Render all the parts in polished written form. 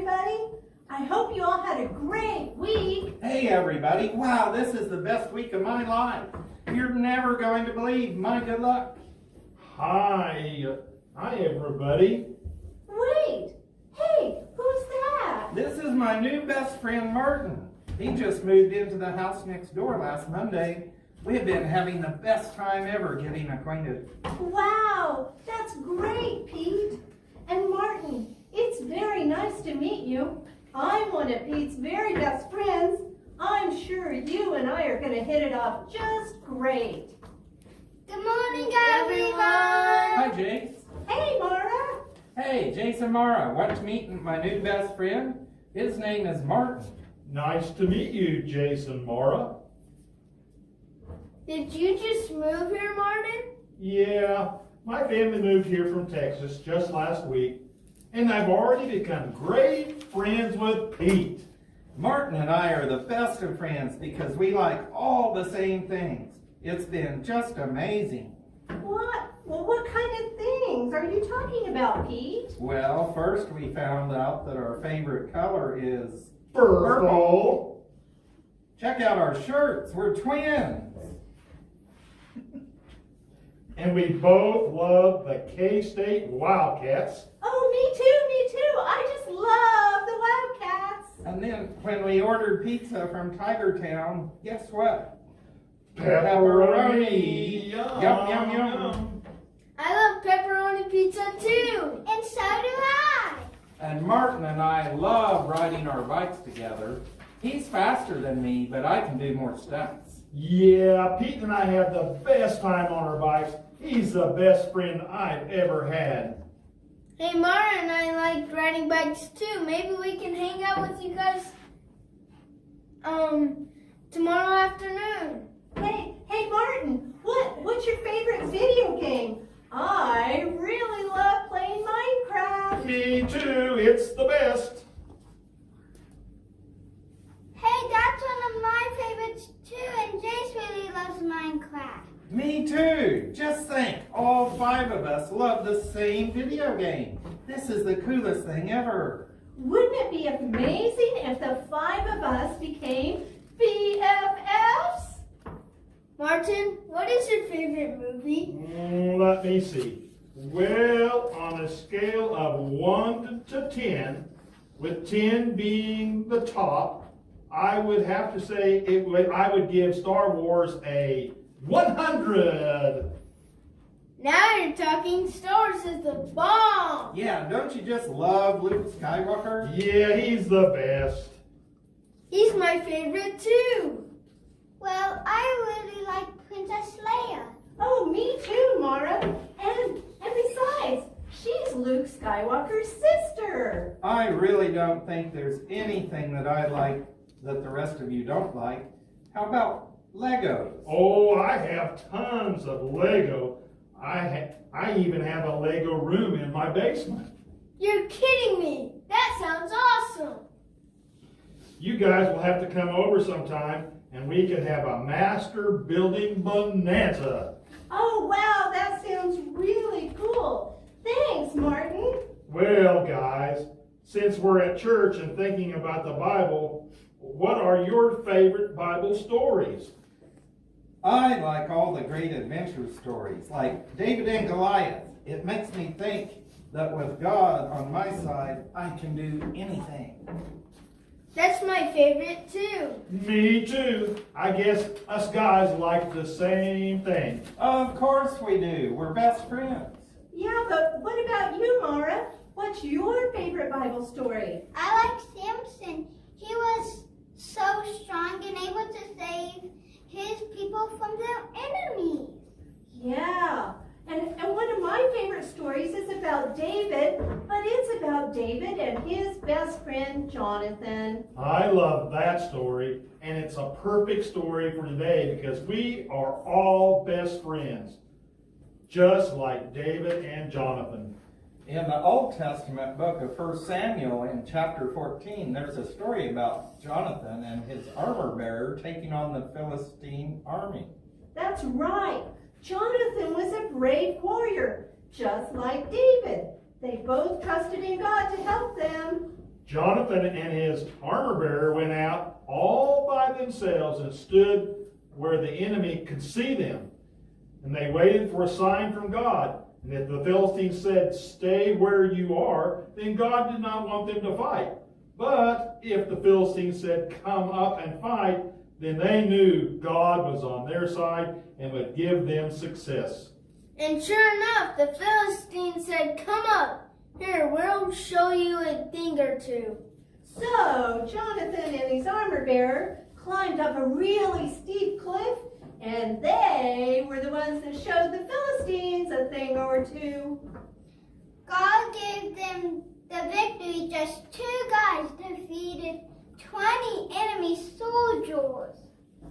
everybody. I hope you all had a great week. Hey everybody, wow, this is the best week of my life. You're never going to believe my good luck. Hi everybody. Wait, hey, who's that? This is my new best friend Martin. He just moved into the house next door last Monday. We've been having the best time ever getting acquainted. Wow, that's great, Pete. And Martin, it's very nice to meet you. I'm one of Pete's very best friends. I'm sure you and I are going to hit it off just great. Good morning, everyone. Hi Jace. Hey, Mara. Hey, Jace and Mara, want to meet my new best friend? His name is Martin. Nice to meet you, Jason Mara. Did you just move here, Martin? Yeah, my family moved here from Texas just last week, and I've already become great friends with Pete. Martin and I are the best of friends because we like all the same things. It's been just amazing. What? Well, what kind of things are you talking about, Pete? Well, first we found out that our favorite color is Purple. Check out our shirts. We're twins. And we both love the K-State Wildcats. Oh, me too. I just love the Wildcats. And then when we ordered pizza from Tiger Town, guess what? Pepperoni. Yum, yum, yum. I love pepperoni pizza too. And so do I. And Martin and I love riding our bikes together. He's faster than me, but I can do more stunts. Yeah, Pete and I have the best time on our bikes. He's the best friend I've ever had. Hey, Mara and I like riding bikes too. Maybe we can hang out with you guys tomorrow afternoon. Hey, Martin, what's your favorite video game? I really love playing Minecraft. Me too, it's the best. Hey, that's one of my favorites too, and Jace really loves Minecraft. Me too. Just think, all 5 of us love the same video game. This is the coolest thing ever. Wouldn't it be amazing if the 5 of us became BFFs? Martin, what is your favorite movie? Let me see. Well, on a scale of 1 to 10, with 10 being the top, I would have to say I would give Star Wars a 100. Now you're talking. Star Wars is the bomb. Yeah, don't you just love Luke Skywalker? Yeah, he's the best. He's my favorite too. Well, I really like Princess Leia. Oh, me too, Mara. And besides, she's Luke Skywalker's sister. I really don't think there's anything that I like that the rest of you don't like. How about Legos? Oh, I have tons of Lego. I even have a Lego room in my basement. You're kidding me. That sounds awesome. You guys will have to come over sometime and we can have a master building bonanza. Oh, wow, that sounds really cool. Thanks, Martin. Well, guys, since we're at church and thinking about the Bible, what are your favorite Bible stories? I like all the great adventure stories, like David and Goliath. It makes me think that with God on my side, I can do anything. That's my favorite too. Me too. I guess us guys like the same thing. Of course we do. We're best friends. Yeah, but what about you, Mara? What's your favorite Bible story? I like Samson. He was so strong and able to save his people from their enemies. Yeah, and one of my favorite stories is about David, but it's about David and his best friend, Jonathan. I love that story, and it's a perfect story for today because we are all best friends, just like David and Jonathan. In the Old Testament book of 1 Samuel in chapter 14, there's a story about Jonathan and his armor bearer taking on the Philistine army. That's right. Jonathan was a brave warrior, just like David. They both trusted in God to help them. Jonathan and his armor bearer went out all by themselves and stood where the enemy could see them. And they waited for a sign from God. And if the Philistines said, "Stay where you are," then God did not want them to fight. But if the Philistines said, "Come up and fight," then they knew God was on their side and would give them success. And sure enough, the Philistines said, "Come up. Here, we'll show you a thing or two." So Jonathan and his armor bearer climbed up a really steep cliff, and they were the ones that showed the Philistines a thing or two. God gave them the victory. Just 2 guys defeated 20 enemy soldiers.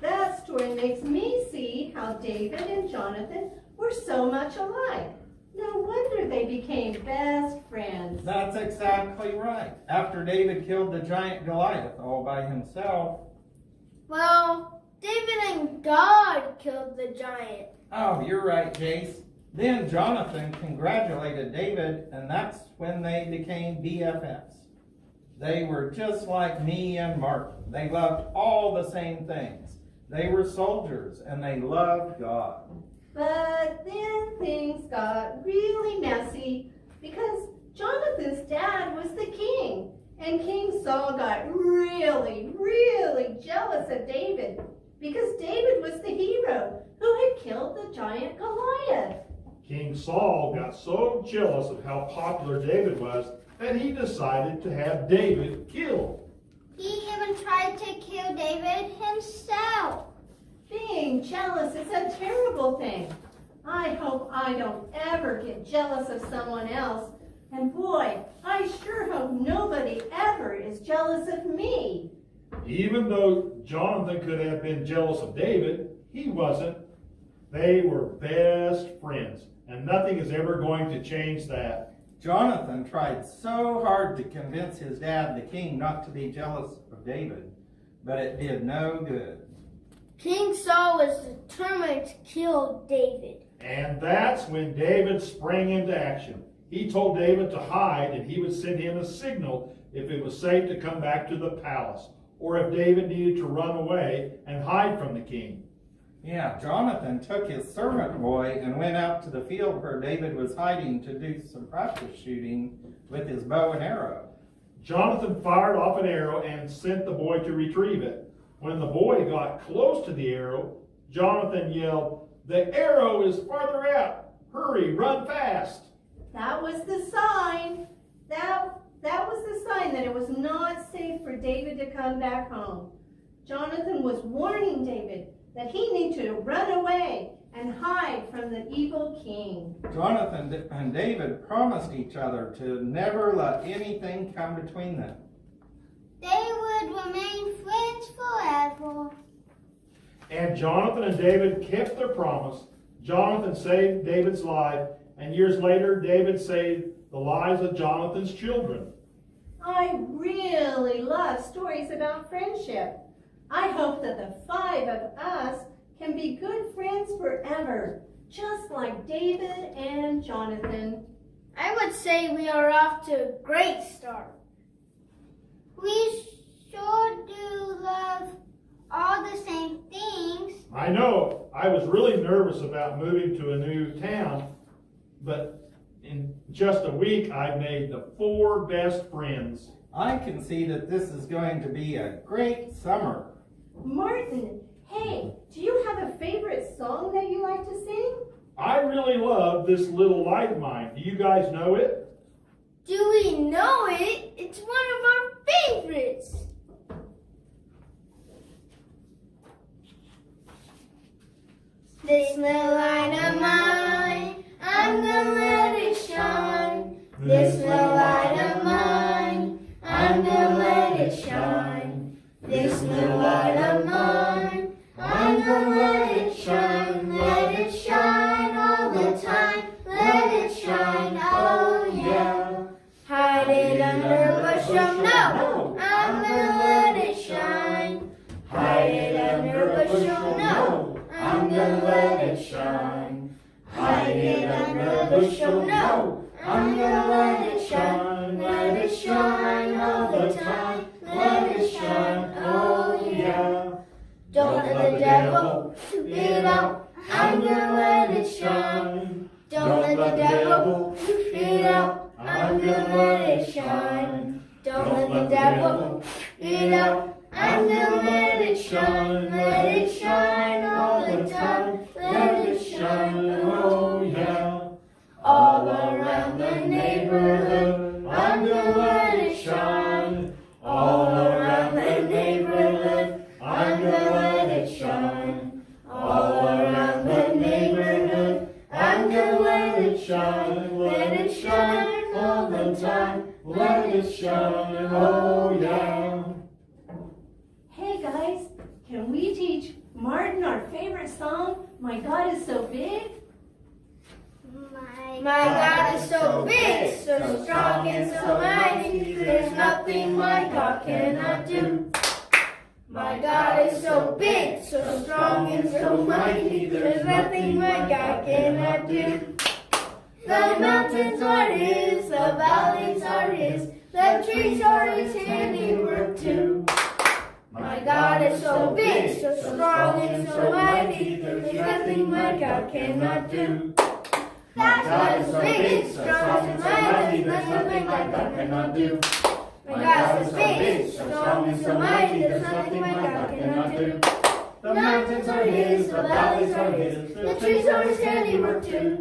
That story makes me see how David and Jonathan were so much alike. No wonder they became best friends. That's exactly right. After David killed the giant Goliath all by himself. Well, David and God killed the giant. Oh, you're right, Jace. Then Jonathan congratulated David, and that's when they became BFFs. They were just like me and Martin. They loved all the same things. They were soldiers, and they loved God. But then things got really messy because Jonathan's dad was the king, and King Saul got really, really jealous of David because David was the hero who had killed the giant Goliath. King Saul got so jealous of how popular David was that he decided to have David killed. He even tried to kill David himself. Being jealous is a terrible thing. I hope I don't ever get jealous of someone else. And boy, I sure hope nobody ever is jealous of me. Even though Jonathan could have been jealous of David, he wasn't. They were best friends, and nothing is ever going to change that. Jonathan tried so hard to convince his dad, the king, not to be jealous of David, but it did no good. King Saul was determined to kill David. And that's when David sprang into action. He told David to hide, and he would send him a signal if it was safe to come back to the palace, or if David needed to run away and hide from the king. Yeah, Jonathan took his servant boy and went out to the field where David was hiding to do some practice shooting with his bow and arrow. Jonathan fired off an arrow and sent the boy to retrieve it. When the boy got close to the arrow, Jonathan yelled, "The arrow is farther out! Hurry, run fast!" That was the sign. That was the sign that it was not safe for David to come back home. Jonathan was warning David that he needed to run away and hide from the evil king. Jonathan and David promised each other to never let anything come between them. They would remain friends forever. And Jonathan and David kept their promise. Jonathan saved David's life, and years later, David saved the lives of Jonathan's children. I really love stories about friendship. I hope that the 5 of us can be good friends forever, just like David and Jonathan. I would say we are off to a great start. We sure do love all the same things. I know, I was really nervous about moving to a new town, but in just a week, I made the 4 best friends. I can see that this is going to be a great summer. Martin, hey, do you have a favorite song that you like to sing? I really love This Little Light of Mine. Do you guys know it? Do we know it? It's one of our favorites. This little light of mine, I'm gonna let it shine. This little light of mine, I'm gonna let it shine. This little light of mine, I'm gonna let it shine. Let it shine all the time. Let it shine, oh yeah. Hide it under a bushel, no. I'm gonna let it shine. Hide it under a bushel, no. I'm gonna let it shine. Hide it under a bushel, no. I'm gonna let it shine. Let it shine all the devil get out. I'm gonna let it shine. Don't let the devil get out. I'm gonna let it shine. Don't let the devil get out. I'm gonna let it shine. Let it shine all the time. Let it shine, oh yeah. All around the neighborhood, I'm gonna let it shine. All around the neighborhood, I'm gonna let it shine. All around the neighborhood, I'm gonna let it shine. Let it shine all the time. Let it shine, oh yeah. Hey guys, can we teach Martin our favorite song, My God is So Big? My God is so big, so strong and so mighty, there's nothing my God cannot do. My God is so big, so strong and so mighty, there's nothing my God cannot do. The mountains are His, the valleys are His, the trees are His handiwork too. My God is so big, so strong and so mighty, there's nothing my God cannot do. My God is so big, strong and mighty, there's nothing my God cannot do. My God is so big, strong and so mighty, there's nothing my God cannot do. The mountains are His, the valleys are His, the trees are His handiwork too.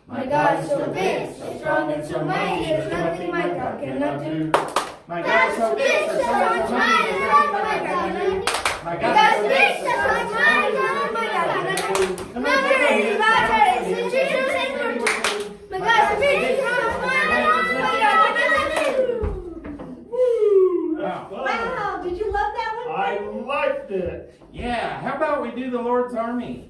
My God is so big, so strong and so mighty, there's nothing my God cannot do. My God is so big, so strong and so mighty, there's nothing my God cannot do. My God is big, so strong and so mighty, there's nothing my God cannot do. The mountains are His, the valleys are His, the trees are His handiwork too. My God is big, so strong and so mighty, there's nothing my God cannot do. Wow, did you love that one? I liked it. Yeah, how about we do the Lord's Army?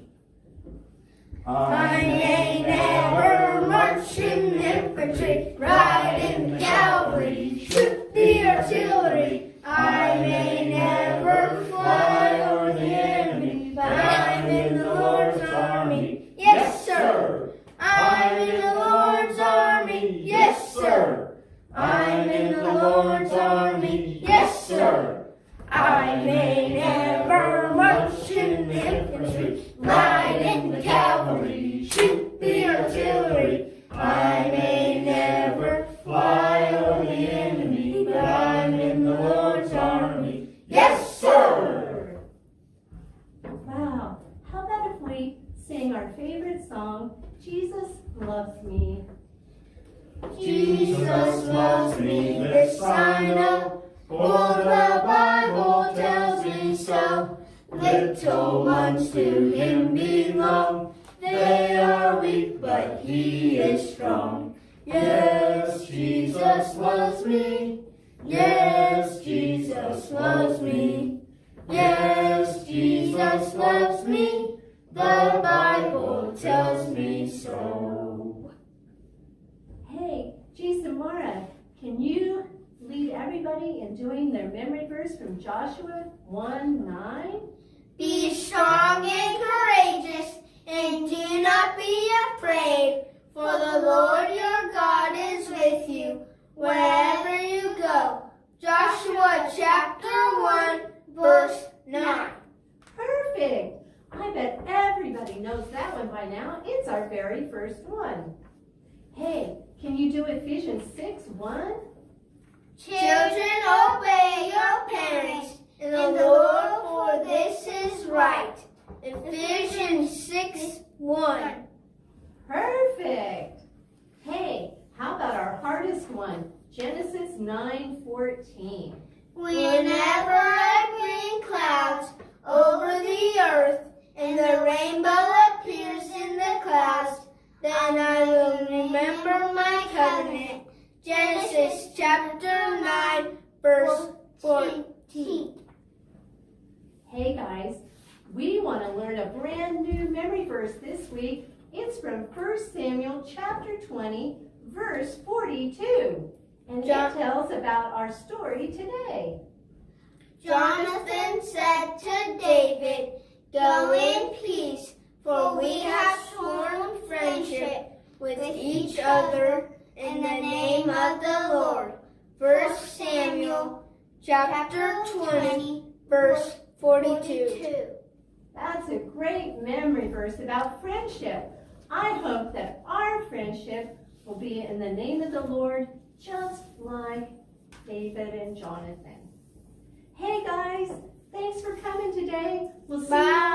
I may never march in infantry, ride in the cavalry, shoot the artillery. I may never fly over the enemy, but I'm in the Lord's army. Yes, sir. I'm in the Lord's army. Yes, sir. I'm in the Lord's army. Yes, sir. I may never march in the infantry, ride in the cavalry, shoot the artillery. I may never fly over the enemy, but I'm in the Lord's army. Yes, sir! Wow, how about if we sing our favorite song, Jesus Loves Me? Jesus loves me, this I know, for the Bible tells me so. Little ones to Him belong, they are weak, but He is strong. Yes, Jesus loves me. Yes, Jesus loves me. Yes, Jesus loves me. The Bible tells me so. Hey, Jason Mara, can you lead everybody in doing their memory verse from Joshua 1:9? Be strong and courageous, and do not be afraid, for the Lord your God is with you wherever you go. Joshua chapter 1, verse 9. Perfect! I bet everybody knows that one by now. It's our very first one. Hey, can you do Ephesians 6:1? Children, obey your parents in the Lord, for this is right. Ephesians 6:1. Perfect! Hey, how about our hardest one? Genesis 9:14. Whenever I bring clouds over the earth, and the rainbow appears in the clouds, then I will remember my covenant. Genesis chapter 9, verse 14. Hey guys, we want to learn a brand new memory verse this week. It's from 1 Samuel chapter 20, verse 42. And it tells about our story today. Jonathan said to David, "Go in peace, for we have sworn friendship with each other in the name of the Lord." 1 Samuel chapter 20, verse 42. That's a great memory verse about friendship. I hope that our friendship will be in the name of the Lord, just like David and Jonathan. Hey guys, thanks for coming today. We'll see you. Bye.